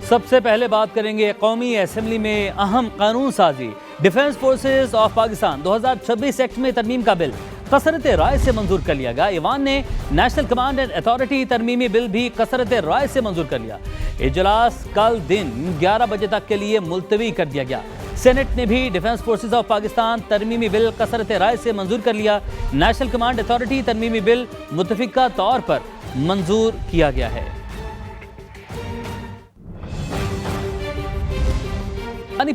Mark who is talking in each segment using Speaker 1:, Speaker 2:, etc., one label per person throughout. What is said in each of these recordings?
Speaker 1: سب سے پہلے بات کریں گے قومی اسمبلی میں اہم قانون سازی defence forces of Pakistan 2026 act میں ترمیم کا بل کثرت رائے سے منظور کر لیا گیا۔ ایوان نے نیشنل کمانڈ اینڈ اتھارٹی ترمیمی بل بھی کثرت رائے سے منظور کر لیا۔ اجلاس کل دن 11 بجے تک کے لیے ملتوی کر دیا گیا۔ سینٹ نے بھی ڈیفنس فورسز آف پاکستان ترمیمی بل کثرت رائے سے منظور کر لیا۔ نیشنل کمانڈ اتھارٹی ترمیمی بل متفقہ طور پر منظور کیا گیا ہے۔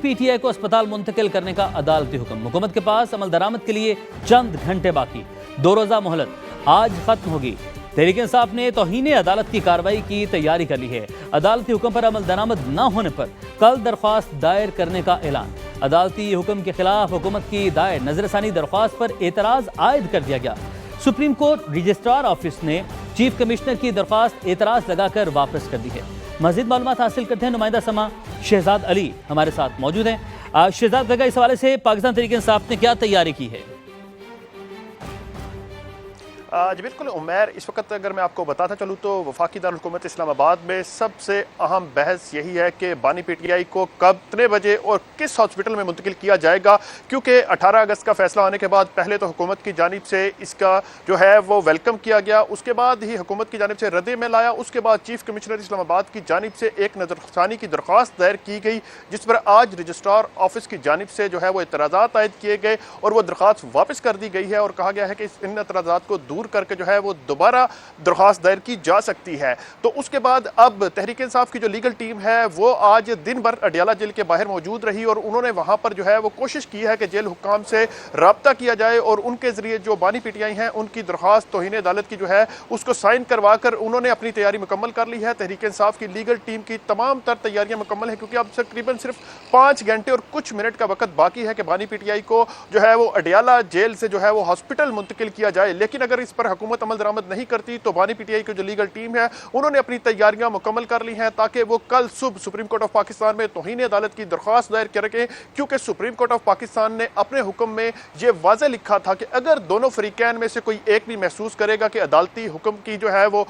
Speaker 1: پی ٹی آئی کو اسپتال منتقل کرنے کا عدالتی حکم۔ حکومت کے پاس عمل درآمد کے لیے چند گھنٹے باقی، 2 روزہ مہلت آج ختم ہوگی۔ تحریک انصاف نے توہین عدالت کی کارروائی کی تیاری کر لی ہے۔ عدالتی حکم پر عمل درآمد نہ ہونے پر کل درخواست دائر کرنے کا اعلان۔ عدالتی حکم کے خلاف حکومت کی دائر نظر ثانی درخواست پر اعتراض عائد کر دیا گیا۔ سپریم کورٹ رجسٹرار آفس نے چیف کمشنر کی درخواست اعتراض لگا کر واپس کر دی ہے۔ مزید معلومات حاصل کرتے ہیں، نمائندہ سما شہزاد علی ہمارے ساتھ موجود ہیں۔ شہزاد بیگا، اس حوالے سے پاکستان تحریک انصاف نے کیا تیاری کی ہے؟
Speaker 2: جی بالکل عمیر، اس وقت اگر میں آپ کو بتاتا چلوں تو وفاقی دارالحکومت اسلام آباد میں سب سے اہم بحث یہی ہے کہ بانی پی ٹی آئی کو کب کتنے بجے اور کس ہاسپٹل میں منتقل کیا جائے گا، کیونکہ 18 اگست کا فیصلہ آنے کے بعد پہلے تو حکومت کی جانب سے اس کا جو ہے وہ ویلکم کیا گیا، اس کے بعد ہی حکومت کی جانب سے رد عمل آیا، اس کے بعد چیف کمشنر اسلام آباد کی جانب سے ایک نظر ثانی کی درخواست دائر کی گئی، جس پر آج رجسٹرار آفس کی جانب سے جو ہے وہ اعتراضات عائد کیے گئے اور وہ درخواست واپس کر دی گئی ہے، اور کہا گیا ہے کہ ان اعتراضات کو دور کر کے جو ہے وہ دوبارہ درخواست دائر کی جا سکتی ہے۔ تو اس کے بعد اب تحریک انصاف کی جو لیگل ٹیم ہے وہ آج دن بھر اڈیالہ جیل کے باہر موجود رہی، اور انہوں نے وہاں پر جو ہے وہ کوشش کی ہے کہ جیل حکام سے رابطہ کیا جائے اور ان کے ذریعے جو بانی پی ٹی آئی ہیں ان کی درخواست توہین عدالت کی جو ہے اس کو سائن کروا کر انہوں نے اپنی تیاری مکمل کر لی ہے۔ تحریک انصاف کی لیگل ٹیم کی تمام تر تیاریاں مکمل ہیں، کیونکہ اب تقریباً صرف 5 گھنٹے اور کچھ منٹ کا وقت باقی ہے کہ بانی پی ٹی آئی کو جو ہے وہ اڈیالہ جیل سے جو ہے وہ ہاسپٹل منتقل کیا جائے۔ لیکن اگر اس پر حکومت عمل درآمد نہیں کرتی تو بانی پی ٹی آئی کی جو لیگل ٹیم ہے انہوں نے اپنی تیاریاں مکمل کر لی ہیں تاکہ وہ کل صبح سپریم کورٹ آف پاکستان میں توہین عدالت کی درخواست دائر کر سکیں، کیونکہ سپریم کورٹ آف پاکستان نے اپنے حکم میں یہ واضح لکھا تھا کہ اگر دونوں فریقین میں سے کوئی ایک بھی محسوس کرے گا کہ عدالتی حکم کی جو ہے وہ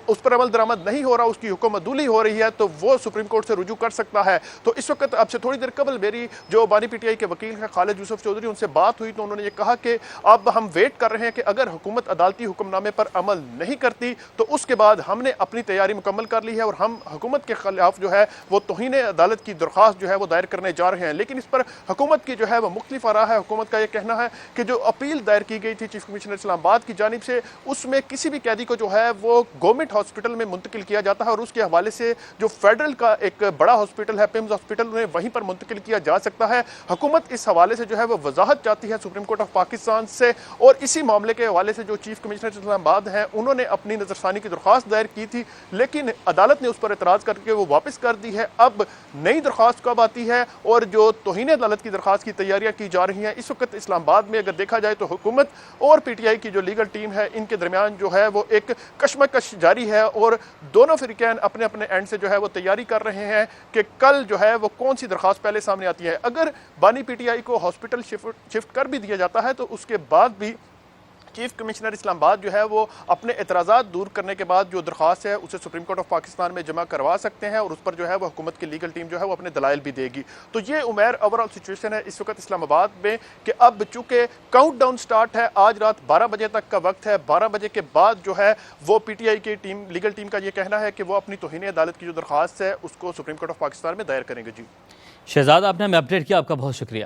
Speaker 2: اس پر عمل درآمد نہیں ہو رہا، اس کی حکم عدولی ہو رہی ہے، تو وہ سپریم کورٹ سے رجوع کر سکتا ہے۔ تو اس وقت اب سے تھوڑی دیر قبل میری جو بانی پی ٹی آئی کے وکیل ہیں خالد یوسف چودھری، ان سے بات ہوئی تو انہوں نے یہ کہا کہ اب ہم ویٹ کر رہے ہیں کہ اگر حکومت عدالتی حکم نامے پر عمل نہیں کرتی تو اس کے بعد ہم نے اپنی تیاری مکمل کر لی ہے اور ہم حکومت کے خلاف جو ہے وہ توہین عدالت کی درخواست جو ہے وہ دائر کرنے جا رہے ہیں۔ لیکن اس پر حکومت کی جو ہے وہ مختلف آراء ہے۔ حکومت کا یہ کہنا ہے کہ جو اپیل دائر کی گئی تھی چیف کمشنر اسلام آباد کی جانب سے، اس میں کسی بھی قیدی کو جو ہے وہ گورنمنٹ ہاسپٹل میں منتقل کیا جاتا ہے اور اس کے حوالے سے جو فیڈرل کا ایک بڑا ہاسپٹل ہے پیمز ہاسپٹل، انہیں وہیں پر منتقل کیا جا سکتا ہے۔ حکومت اس حوالے سے جو ہے وہ وضاحت چاہتی ہے سپریم کورٹ آف پاکستان سے، اور اسی معاملے کے حوالے سے جو چیف کمشنر اسلام آباد ہیں انہوں نے اپنی نظر ثانی کی درخواست دائر کی تھی، لیکن عدالت نے اس پر اعتراض کر کے وہ واپس کر دی ہے۔ اب نئی درخواست کب آتی ہے اور جو توہین عدالت کی درخواست کی تیاریاں کی جا رہی ہیں، اس وقت اسلام آباد میں اگر دیکھا جائے تو حکومت اور پی ٹی آئی کی جو لیگل ٹیم ہے ان کے درمیان جو ہے وہ ایک کشمکش جاری ہے، اور دونوں فریقین اپنے اپنے اینڈ سے جو ہے وہ تیاری کر رہے ہیں کہ کل جو ہے وہ کون سی درخواست پہلے سامنے آتی ہے۔ اگر بانی پی ٹی آئی کو ہاسپٹل شفٹ کر بھی دیا جاتا ہے تو اس کے بعد بھی چیف کمشنر اسلام آباد جو ہے وہ اپنے اعتراضات دور کرنے کے بعد جو درخواست ہے اسے سپریم کورٹ آف پاکستان میں جمع کروا سکتے ہیں، اور اس پر جو ہے وہ حکومت کی لیگل ٹیم جو ہے وہ اپنے دلائل بھی دے گی۔ تو یہ عمیر اوورآل سچویشن ہے اس وقت اسلام آباد میں کہ اب چونکہ کاؤنٹ ڈاؤن سٹارٹ ہے، آج رات 12 بجے تک کا وقت ہے، 12 بجے کے بعد جو ہے وہ پی ٹی آئی کی ٹیم لیگل ٹیم کا یہ کہنا ہے کہ وہ اپنی توہین عدالت کی جو درخواست ہے اس کو سپریم کورٹ آف پاکستان میں دائر کریں گے۔ جی
Speaker 1: شہزاد، آپ نے ہمیں اپڈیٹ کیا، آپ کا بہت شکریہ۔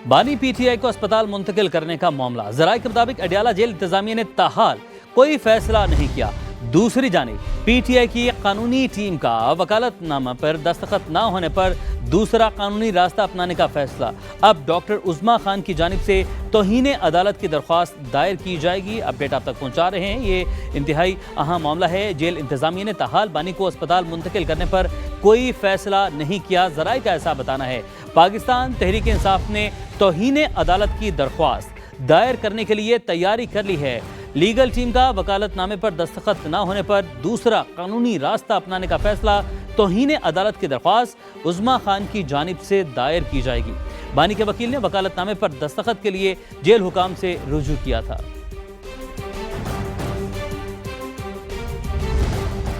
Speaker 1: بانی پی ٹی آئی کو اسپتال منتقل کرنے کا معاملہ، ذرائع کے مطابق اڈیالہ جیل انتظامیہ نے تاحال کوئی فیصلہ نہیں کیا۔ دوسری جانب پی ٹی آئی کی قانونی ٹیم کا وکالت نامہ پر دستخط نہ ہونے پر دوسرا قانونی راستہ اپنانے کا فیصلہ۔ اب ڈاکٹر عظمیٰ خان کی جانب سے توہین عدالت کی درخواست دائر کی جائے گی۔ اپڈیٹ آپ تک پہنچا رہے ہیں، یہ انتہائی اہم معاملہ ہے۔ جیل انتظامیہ نے تاحال بانی کو اسپتال منتقل کرنے پر کوئی فیصلہ نہیں کیا۔ ذرائع کا ایسا بتانا ہے پاکستان تحریک انصاف نے توہین عدالت کی درخواست دائر کرنے کے لیے تیاری کر لی ہے۔ لیگل ٹیم کا وکالت نامے پر دستخط نہ ہونے پر دوسرا قانونی راستہ اپنانے کا فیصلہ۔ توہین عدالت کی درخواست عظمیٰ خان کی جانب سے دائر کی جائے گی۔ بانی کے وکیل نے وکالت نامے پر دستخط کے لیے جیل حکام سے رجوع کیا تھا۔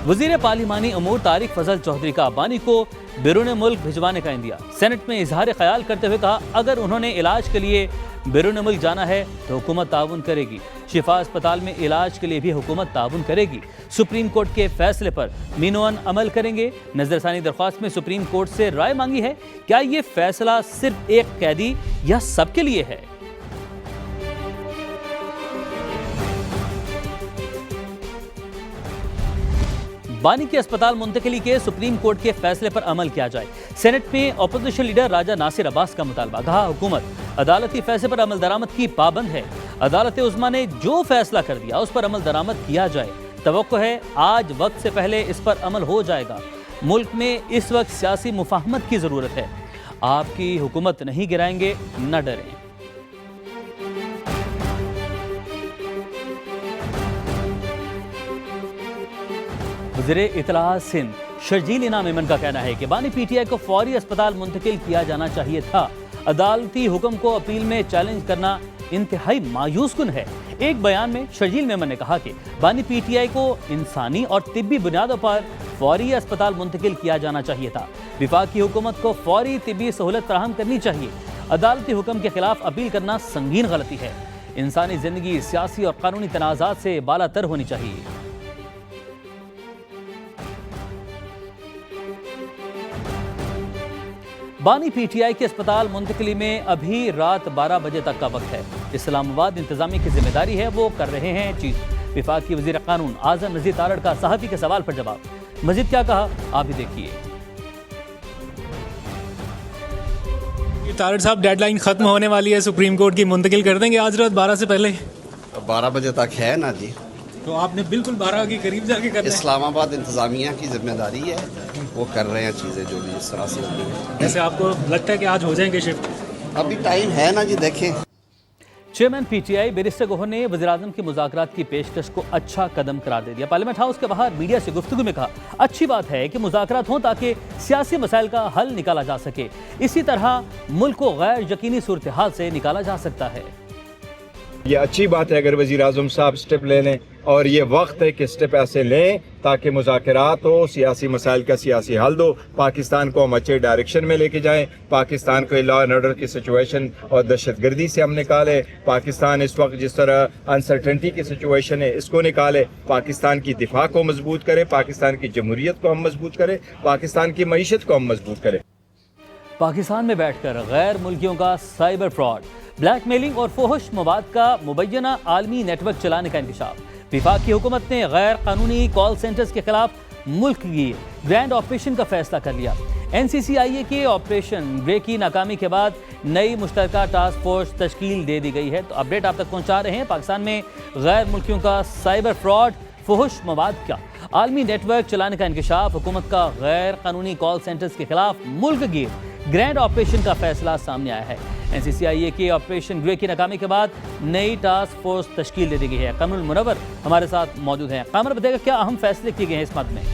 Speaker 1: वजीर पार्लिमानी अमूर तारिक फजल चौधरी का बानी को बैरून मुल्क भिजवाने का इंदिया। सेनेट में इजहार ख्याल करते हुए कहा, अगर उन्होंने इलाज के लिए बैरून मुल्क जाना है तो हुकूमत ताउन करेगी। शिफा अस्पताल में इलाज के लिए भी हुकूमत ताउन करेगी। सुप्रीम कोर्ट के फैसले पर मीनोन अमल करेंगे। नजरसानी दरख्वास्त में सुप्रीम कोर्ट से राय मांगी है। क्या ये फैसला सिर्फ एक कैदी या सबके लिए है? बानी की अस्पताल मुंतकिली के सुप्रीम कोर्ट के फैसले पर अमल किया जाए। सेनेट में अपोजिशन लीडर राजा नासिर अब्बास का मुतालबा। कहा, हुकूमत अदालती फैसले पर अमल दरामद की पाबंद है। अदालत उज़्मा ने जो फैसला कर दिया उस पर अमल दरामद किया जाए। तवक्को है आज वक्त से पहले इस पर अमल हो जाएगा। मुल्क में इस वक्त सियासी मुफाहमत की जरूरत है। आपकी हुकूमत नहीं गिराएंगे, न डरें। वज़ीर इत्तलाआत सिंध शर्जील इनाम इमन का कहना है कि बानी पीटीआई को फौरी अस्पताल मुंतकिल किया जाना चाहिए था। अदालती हुक्म को अपील में चैलेंज करना इंतहाई मायूस कुन है। एक बयान में शर्जील मेमन ने कहा कि बानी पीटीआई को इंसानी और तिब्बी बुनियादों पर फौरी अस्पताल मुंतकिल किया जाना चाहिए था। वफाकी हुकूमत को फौरी तिब्बी सहूलत फराहम करनी चाहिए। अदालती हुक्म के खिलाफ अपील करना संगीन गलती है। इंसानी जिंदगी सियासी और कानूनी तनाज़ात से बालातर होनी चाहिए। बानी पीटीआई के अस्पताल मुंतकिली में अभी रात 12 बजे तक का वक्त है। इस्लामाबाद इंतजामिया की जिम्मेदारी है, वो कर रहे हैं चीज। वफाकी वजीर कानून आजम नज़ीर तारड़ का सहाफ़ी के सवाल पर जवाब। मजीद क्या कहा, आप भी देखिए।
Speaker 3: तारड़ साहब, डेडलाइन खत्म होने वाली है, सुप्रीम कोर्ट की मुंतकिल कर देंगे आज रात 12 से पहले?
Speaker 4: 12 बजे तक है ना जी,
Speaker 3: तो आपने बिल्कुल 12 के करीब जाके करना है।
Speaker 4: इस्लामाबाद इंतजामिया की जिम्मेदारी है, वो कर रहे हैं चीज़ें जो भी इस तरह से होनी है।
Speaker 3: वैसे आपको लगता है कि आज हो जाएंगे शिफ्ट?
Speaker 4: अभी टाइम है ना जी, देखें।
Speaker 1: चेयरमैन पीटीआई बैरिस्टर गोहर ने वज़ीर-ए-आज़म की मुज़ाकरात की पेशकश को अच्छा कदम करार दे दिया। पार्लियामेंट हाउस के बाहर मीडिया से गुफ्तगू में कहा, अच्छी बात है कि मुज़ाकरात हों ताकि सियासी मसाइल का हल निकाला जा सके। इसी तरह मुल्क को गैर यकीनी सूरत हाल से निकाला जा सकता है।
Speaker 5: ये अच्छी बात है अगर वज़ीर-ए-आज़म साहब स्टेप ले लें, और ये वक्त है कि स्टेप ऐसे लें ताकि मुज़ाकरात हो, सियासी मसाइल का सियासी हल दो, पाकिस्तान को हम अच्छे डायरेक्शन में लेके जाएं, पाकिस्तान को लॉ एंड ऑर्डर की सिचुएशन और दहशतगर्दी से हम निकालें, पाकिस्तान इस वक्त जिस तरह अनसर्टेनिटी की सिचुएशन है इसको निकालें, पाकिस्तान की दिफा को मजबूत करें, पाकिस्तान की जमहूरियत को हम मजबूत करें, पाकिस्तान की मईशत को हम मजबूत करें।
Speaker 1: पाकिस्तान में बैठकर गैर मुल्कियों का साइबर फ्रॉड, ब्लैक मेलिंग और फोहश मवाद का मुबैना आलमी नेटवर्क चलाने का इंकशाफ। वफाकी हुकूमत ने गैर कानूनी कॉल सेंटर्स के खिलाफ मुल्क की ग्रैंड ऑपरेशन का फैसला कर लिया। NCCIA के ऑपरेशन ग्रे की नाकामी के बाद नई मुश्तरका टास्क फोर्स तश्कील दे दी गई है। तो अपडेट आप तक पहुंचा रहे हैं। पाकिस्तान में गैर मुल्कियों का साइबर फ्रॉड, फोहश मवाद का आलमी नेटवर्क चलाने का इंकशाफ, हुकूमत का गैर कानूनी कॉल सेंटर्स के खिलाफ मुल्क गिर ग्रैंड ऑपरेशन का फैसला सामने आया है। NCCIA के ऑपरेशन ग्रे की नाकामी के बाद नई टास्क फोर्स तश्कील दे दी गई है। कमरुल मुनव्वर हमारे साथ मौजूद हैं। कामर, बताइएगा क्या अहम फैसले किए गए हैं इस मद में?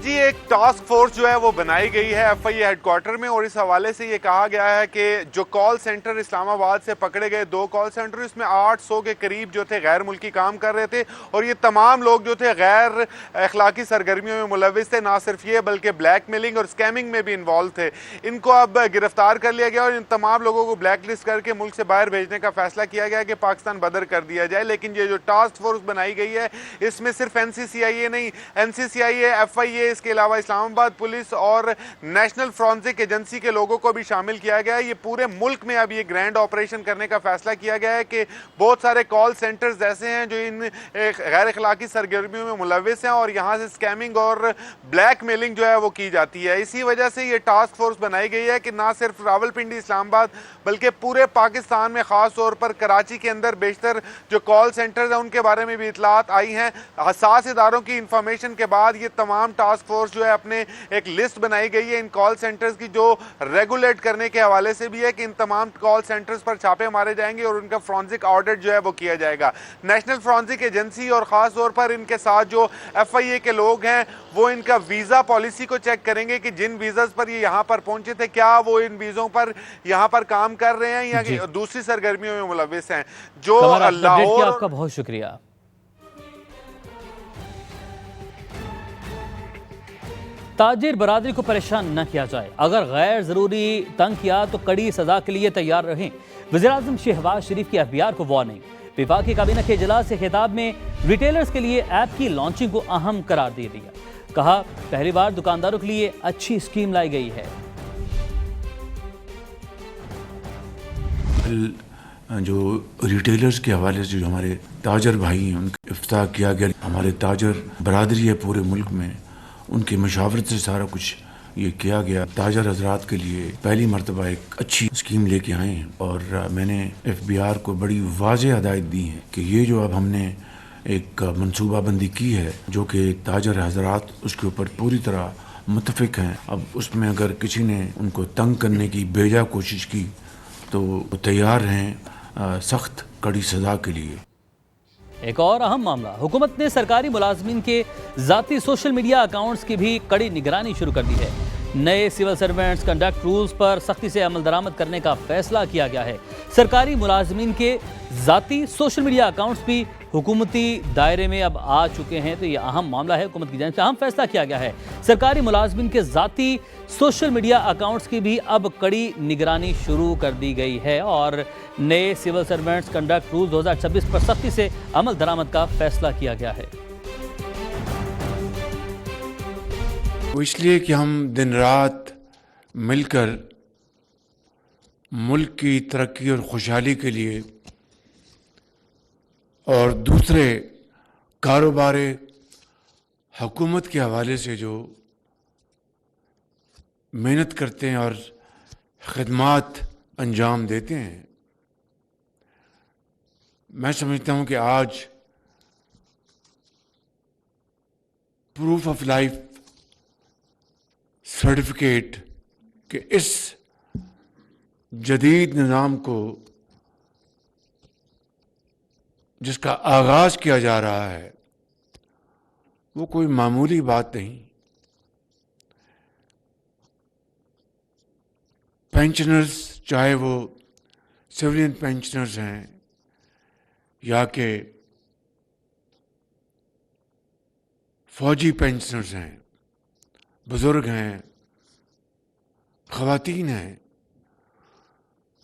Speaker 6: जी, एक टास्क फोर्स जो है वो बनाई गई है FIA हेडक्वार्टर में, और इस हवाले से ये कहा गया है कि जो कॉल सेंटर इस्लामाबाद से पकड़े गए 2 कॉल सेंटर, इसमें 800 के करीब जो थे गैर मुल्की काम कर रहे थे, और ये तमाम लोग जो थे गैर अखलाकी सरगर्मियों में मुलविस थे। ना सिर्फ ये बल्कि ब्लैक मेलिंग और स्कैमिंग में भी इन्वॉल्व थे। इनको अब गिरफ्तार कर लिया गया और इन तमाम लोगों को ब्लैक लिस्ट करके मुल्क से बाहर भेजने का फैसला किया गया कि पाकिस्तान बदर कर दिया जाए। लेकिन ये जो टास्क फोर्स बनाई गई है इसमें सिर्फ NCCIA नहीं, NCCIA, FIA, इसके अलावा इस्लामाबाद पुलिस और नेशनल फॉरेंसिक एजेंसी के लोगों को भी शामिल किया गया है। ये पूरे मुल्क में अब ये ग्रैंड ऑपरेशन करने का फैसला किया गया है कि बहुत सारे कॉल सेंटर्स ऐसे हैं जो इन गैर अखलाकी सरगर्मियों में मुलविस हैं और यहाँ से स्कैमिंग और ब्लैक मेलिंग जो है वो की जाती है। इसी वजह से ये टास्क फोर्स बनाई गई है कि ना सिर्फ रावलपिंडी, इस्लामाबाद, बल्कि पूरे पाकिस्तान में खास तौर पर कराची के अंदर बेशतर जो कॉल सेंटर्स हैं उनके बारे में भी इतलात आई हैं। हसास इदारों की इंफॉर्मेशन के बाद ये तमाम टास्क फोर्स जो है अपने एक लिस्ट बनाई गई है इन कॉल सेंटर्स की, जो रेगुलेट करने के हवाले से भी है कि इन तमाम कॉल सेंटर्स पर छापे मारे जाएंगे और उनका फॉरेंसिक ऑडिट जो है वो किया जाएगा। नेशनल फॉरेंसिक एजेंसी और खास तौर पर इनके साथ जो FIA के लोग हैं वो इनका वीजा पॉलिसी को चेक करेंगे कि जिन वीजा पर ये यहाँ पर पहुंचे थे क्या वो इन वीजों पर यहाँ पर काम कर रहे हैं या दूसरी सरगर्मियों में मुलविस हैं। जो लाहौर,
Speaker 1: आपका बहुत शुक्रिया। ताजिर बरादरी को परेशान न किया जाए, अगर गैर ज़रूरी तंग किया तो कड़ी सज़ा के लिए तैयार रहें। वज़ीर-ए-आज़म शहबाज शरीफ की एफबीआर को वार्निंग। वफाकी काबीना के इजलास से खिताब में रिटेलर्स के लिए ऐप की लॉन्चिंग को अहम करार दे दिया। कहा, पहली बार दुकानदारों के लिए अच्छी स्कीम लाई गई है।
Speaker 7: जो रिटेलर्स के हवाले से जो हमारे ताजर भाई हैं उनका इफ्ताह किया गया। हमारे ताजर बरादरी है पूरे मुल्क में, उनकी मशावरत से सारा कुछ ये किया गया। ताजर हजरात के लिए पहली मरतबा एक अच्छी स्कीम लेके आए हैं और मैंने FBR को बड़ी वाज़ेह हदायत दी है कि ये जो अब हमने एक मनसूबा बंदी की है जो कि ताजर हजरात उसके ऊपर पूरी तरह मुतफिक हैं, अब उसमें अगर किसी ने उनको तंग करने की बेजा कोशिश की तो वो तैयार हैं सख्त कड़ी सज़ा के लिए।
Speaker 1: एक और अहम मामला, हुकूमत ने सरकारी मुलाजमीन के ज़ाती सोशल मीडिया अकाउंट्स की भी कड़ी निगरानी शुरू कर दी है। नए सिविल सर्वेंट्स कंडक्ट रूल्स पर सख्ती से अमल दरामद करने का फैसला किया गया है। सरकारी मुलाजमीन के ज़ाती सोशल मीडिया अकाउंट्स भी हुकूमती दायरे में अब आ चुके हैं, तो ये अहम मामला है। हुकूमत की जानिब से अहम फैसला किया गया है। सरकारी मुलाजमीन के ज़ाती सोशल मीडिया अकाउंट्स की भी अब कड़ी निगरानी शुरू कर दी गई है और नए सिविल सर्वेंट्स कंडक्ट रूल 2026 पर सख्ती से अमल दरामद का फैसला किया गया है।
Speaker 7: वो इसलिए कि हम दिन रात मिलकर मुल्क की तरक्की और खुशहाली के लिए और दूसरे कारोबार हुकूमत के हवाले से जो मेहनत करते हैं और खिदमात अंजाम देते हैं, मैं समझता हूँ कि आज प्रूफ ऑफ लाइफ सर्टिफिकेट के इस जदीद निज़ाम को जिसका आगाज़ किया जा रहा है वो कोई मामूली बात नहीं। पेंशनर्स, चाहे वो सिविलियन पेंशनर्स हैं या कि फौजी पेंशनर्स हैं, बुज़ुर्ग हैं, ख़वातीन हैं,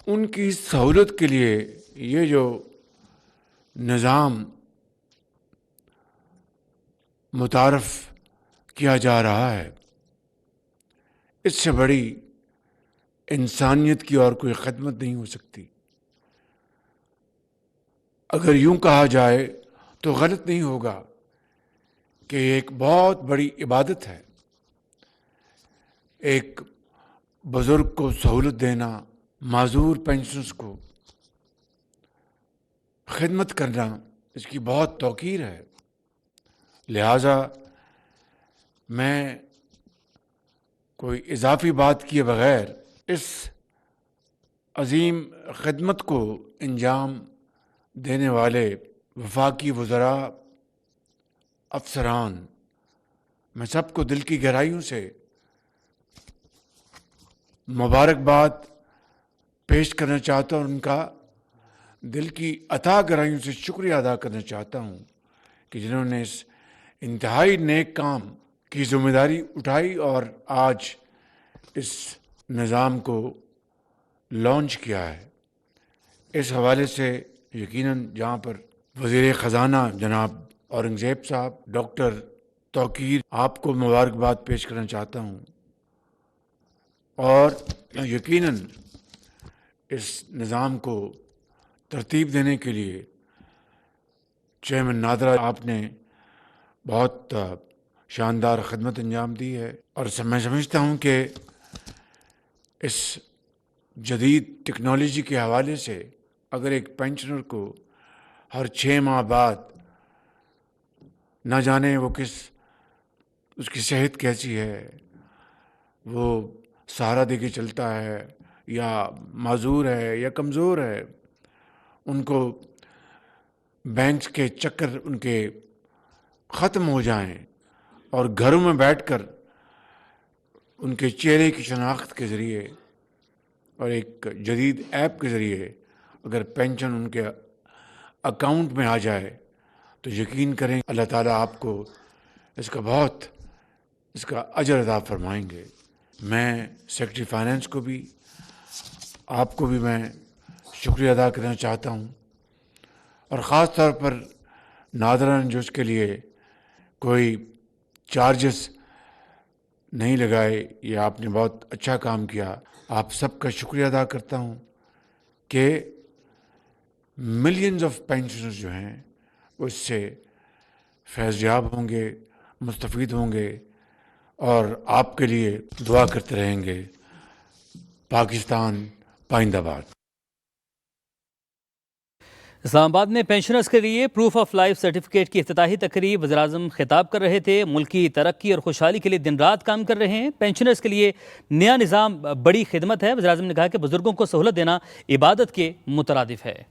Speaker 7: उनकी सहूलत के लिए ये जो निज़ाम मुतारफ़ किया जा रहा है, इससे बड़ी इंसानियत की और कोई खिदमत नहीं हो सकती। अगर यूं कहा जाए तो गलत नहीं होगा कि ये एक बहुत बड़ी इबादत है। एक बुज़ुर्ग को सहूलत देना, माजूर पेंशनर्स को खिदमत करना, इसकी बहुत तौकीर है। लिहाजा मैं कोई इजाफी बात किए बग़ैर इस अजीम खिदमत को अंजाम देने वाले वफाकी वज़रा, अफसरान, मैं सबको दिल की गहराइयों से मुबारकबाद पेश करना चाहता हूँ। उनका दिल की अथाह गहराइयों से शुक्रिया अदा करना चाहता हूँ कि जिन्होंने इस इंतहाई नेक काम की ज़िम्मेदारी उठाई और आज इस निज़ाम को लॉन्च किया है। इस हवाले से यकीनन जहाँ पर वज़ीर ख़ज़ाना जनाब औरंगज़ेब साहब, डॉक्टर तौकीर, आपको मुबारकबाद पेश करना चाहता हूँ और यकीनन इस निज़ाम को तरतीब देने के लिए चेयरमैन नादरा, आपने बहुत शानदार खिदमत अंजाम दी है और मैं समझता हूँ कि इस जदीद टेक्नोलॉजी के हवाले से अगर एक पेंशनर को हर 6 माह बाद ना जाने वो उसकी सेहत कैसी है, वो सहारा दे के चलता है या माजूर है या कमज़ोर है, उनको बैंक के चक्कर उनके ख़त्म हो जाएं और घरों में बैठकर उनके चेहरे की शनाख्त के ज़रिए और एक जदीद ऐप के ज़रिए अगर पेंशन उनके अकाउंट में आ जाए तो यकीन करें अल्लाह ताला आपको इसका बहुत इसका अजर अदा फरमाएंगे। मैं सेक्रेटरी फाइनेंस को भी, आपको भी मैं शुक्रिया अदा करना चाहता हूँ, और ख़ास तौर पर नादरान जो उसके लिए कोई चार्जेस नहीं लगाए, ये आपने बहुत अच्छा काम किया। आप सबका शुक्रिया अदा करता हूँ कि मिलियंस ऑफ पेंशनर्स जो हैं वो इससे फैज़याब होंगे, मुस्तफ़ीद होंगे, और आपके लिए दुआ करते रहेंगे। पाकिस्तान पाइंदाबाद।
Speaker 1: इस्लामाबाद में पेंशनर्स के लिए प्रूफ ऑफ लाइफ सर्टिफिकेट की इफ्तिताही तकरीब वज़ीर-ए-आज़म खिताब कर रहे थे। मुल्क की तरक्की और खुशहाली के लिए दिन रात काम कर रहे हैं। पेंशनर्स के लिए नया निज़ाम बड़ी खिदमत है। वज़ीर-ए-आज़म ने कहा कि बुजुर्गों को सहूलत देना इबादत के मुतरादिफ है।